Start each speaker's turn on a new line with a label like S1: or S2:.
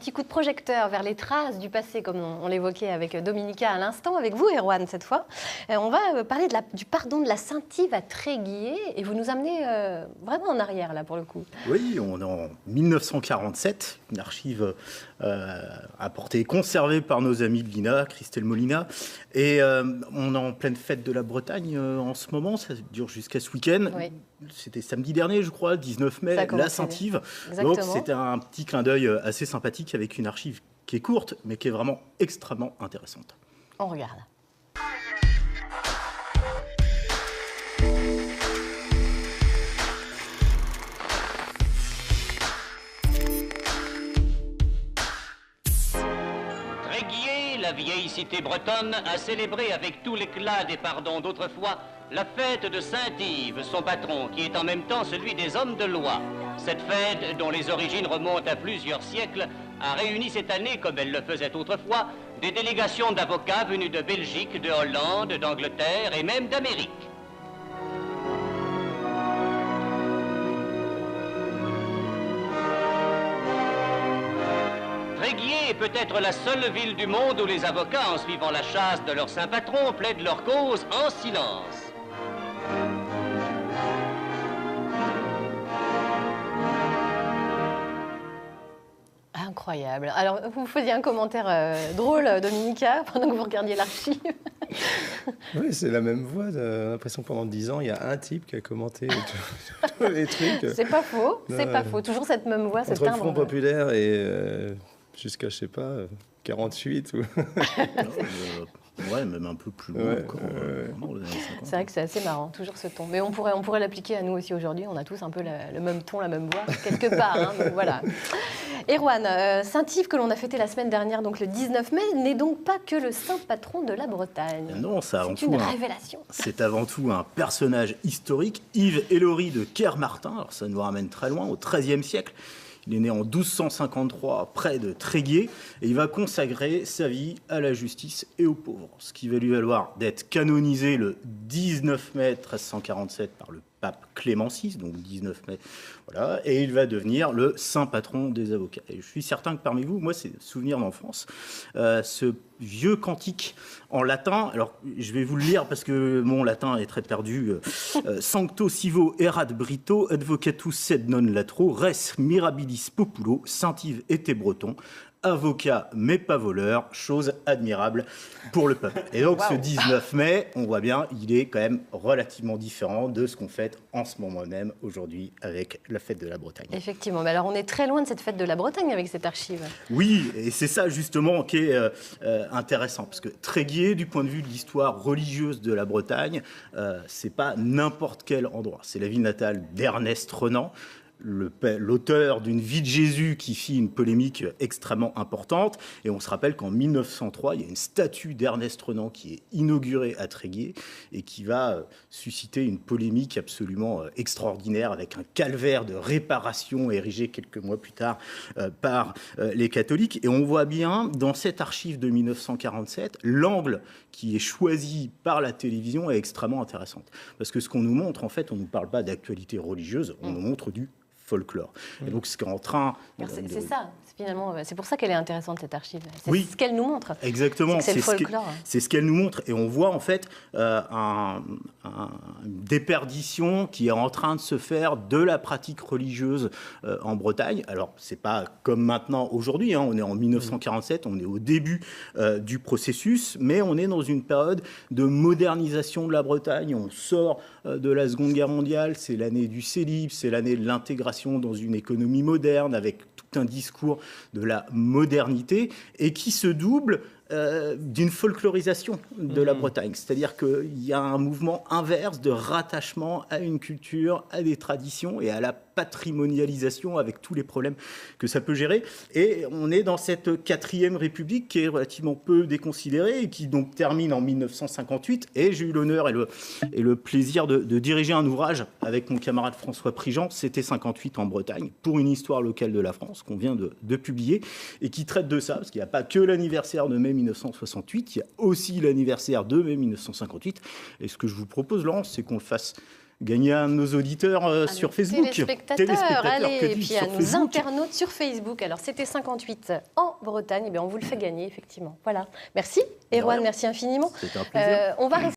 S1: Petit coup de projecteur vers les traces du passé, comme on l'évoquait avec Dominica à l'instant, avec vous, Erwan, cette fois. On va parler du pardon de la Saint-Yves à Tréguier, et vous nous amenez vraiment en arrière, là, pour le coup.
S2: Oui, on est en 1947, une archive apportée et conservée par nos amis de l'INA, Christelle Molina, et on est en pleine fête de la Bretagne en ce moment, ça dure jusqu'à ce week-end. Oui. C'était samedi dernier, je crois, 19 mai, la Saint-Yves. Donc c'était un petit clin d'œil assez sympathique avec une archive qui est courte, mais qui est vraiment extrêmement intéressante.
S1: On regarde.
S3: Tréguier, la vieille cité bretonne, a célébré avec tout l'éclat des pardons d'autrefois la fête de Saint-Yves, son patron, qui est en même temps celui des hommes de loi. Cette fête, dont les origines remontent à plusieurs siècles, a réuni cette année, comme elle le faisait autrefois, des délégations d'avocats venus de Belgique, de Hollande, d'Angleterre et même d'Amérique. Tréguier est peut-être la seule ville du monde où les avocats, en suivant la chasse de leur saint patron, plaident leur cause en silence.
S1: Incroyable. Alors, vous faisiez un commentaire drôle, Dominica, pendant que vous regardiez l'archive.
S4: Oui, c'est la même voix. J'ai l'impression que pendant 10 ans, il y a un type qui a commenté tous les trucs.
S1: C'est pas faux, c'est pas faux. Toujours cette même voix, ce
S4: timbre. Entre le Front
S1: timbre.
S4: populaire et jusqu'à, je sais pas, 48 ou...
S2: Ouais, même un peu plus loin encore.
S1: C'est vrai que c'est assez marrant, toujours ce ton. Mais on pourrait l'appliquer à nous aussi aujourd'hui. On a tous un peu le même ton, la même voix, quelque part. Hein, donc voilà. Erwan, Saint-Yves, que l'on a fêté la semaine dernière, donc le 19 mai, n'est donc pas que le saint patron de la Bretagne.
S2: Non, c'est
S1: une révélation.
S2: C'est avant tout un personnage historique, Yves Hélory de Kermartin. Alors ça nous ramène très loin, au XIIIe siècle. Il est né en 1253 près de Tréguier et il va consacrer sa vie à la justice et aux pauvres, ce qui va lui valoir d'être canonisé le 19 mai 1347 par le pape Clément VI, donc 19 mai, voilà, et il va devenir le saint patron des avocats. Et je suis certain que parmi vous, moi, c'est souvenir d'enfance, ce vieux cantique en latin, alors je vais vous le lire parce que mon latin est très perdu, Sancto sivo erat brito, advocatus sed non latro, res mirabilis populo, Saint-Yves était breton, avocat mais pas voleur, chose admirable pour le peuple. Et donc ce 19 mai, on voit bien, il est quand même relativement différent de ce qu'on fête en ce moment même aujourd'hui avec la fête de la Bretagne.
S1: Effectivement, mais alors on est très loin de cette fête de la Bretagne avec cette archive.
S2: Oui, et c'est ça justement qui est intéressant, parce que Tréguier, du point de vue de l'histoire religieuse de la Bretagne, c'est pas n'importe quel endroit. C'est la ville natale d'Ernest Renan, l'auteur d'une vie de Jésus qui fit une polémique extrêmement importante. Et on se rappelle qu'en 1903, il y a une statue d'Ernest Renan qui est inaugurée à Tréguier et qui va susciter une polémique absolument extraordinaire avec un calvaire de réparation érigé quelques mois plus tard par les catholiques. Et on voit bien dans cette archive de 1947, l'angle qui est choisi par la télévision est extrêmement intéressant. Parce que ce qu'on nous montre, en fait, on ne nous parle pas d'actualité religieuse, on nous montre du folklore. Et donc, ce qui est en train...
S1: C'est ça, finalement, c'est pour ça qu'elle est intéressante, cette archive. C'est ce qu'elle nous montre.
S2: Exactement.
S1: C'est le folklore.
S2: C'est ce qu'elle nous montre. Et on voit, en fait, une déperdition qui est en train de se faire de la pratique religieuse en Bretagne. Alors, c'est pas comme maintenant, aujourd'hui, hein, on est en 1947, on est au début du processus, mais on est dans une période de modernisation de la Bretagne. On sort de la Seconde Guerre mondiale, c'est l'année du célibe, c'est l'année de l'intégration dans une économie moderne avec tout un discours de la modernité et qui se double d'une folklorisation de la Bretagne. C'est-à-dire qu'il y a un mouvement inverse de rattachement à une culture, à des traditions et à la patrimonialisation avec tous les problèmes que ça peut gérer. Et on est dans cette 4e République qui est relativement peu déconsidérée et qui donc termine en 1958. Et j'ai eu l'honneur et le plaisir de diriger un ouvrage avec mon camarade François Prigent, c'était 58 en Bretagne, pour une histoire locale de la France qu'on vient de publier et qui traite de ça, parce qu'il n'y a pas que l'anniversaire de mai 1968, il y a aussi l'anniversaire de mai 1958. Et ce que je vous propose, Laurence, c'est qu'on le fasse gagner à nos auditeurs sur Facebook.
S1: Téléspectateurs, allez,
S2: que
S1: et
S2: dis-je,
S1: puis à
S2: sur
S1: nos
S2: Facebook.
S1: internautes sur Facebook. Alors, c'était 58 en Bretagne. Eh bien, on vous le fait gagner, effectivement. Voilà. Merci, Erwan,
S2: rien.
S1: merci infiniment.
S2: C'était un plaisir.
S1: On va rester